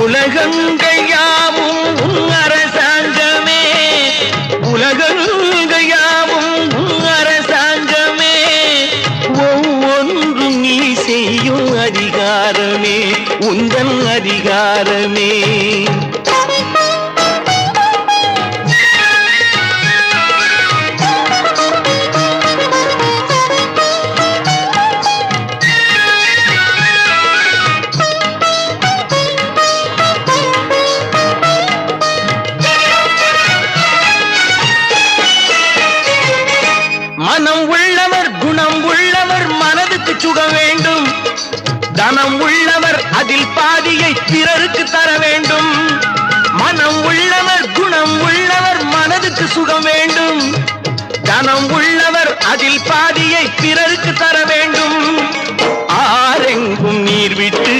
உலகங்கள் யாவும் உன் அரசாங்கமே, உலகங்கள் யாவும் உன் அரசாங்கமே, ஒவ்வொன்றும் நீ செய்யும் அதிகாரமே உந்தன் அதிகாரமே. மனம் உள்ளவர் குணம் உள்ளவர் மனதுக்கு சுகம் வேண்டும், தனம் உள்ளவர் அதில் பாதியை பிறருக்கு தர வேண்டும். மனம் உள்ளவர் குணம் உள்ளவர் மனதுக்கு சுகம் வேண்டும், தனம் உள்ளவர் அதில் பாதியை பிறருக்கு தர வேண்டும். ஆரெங்கும் நீர் விட்டு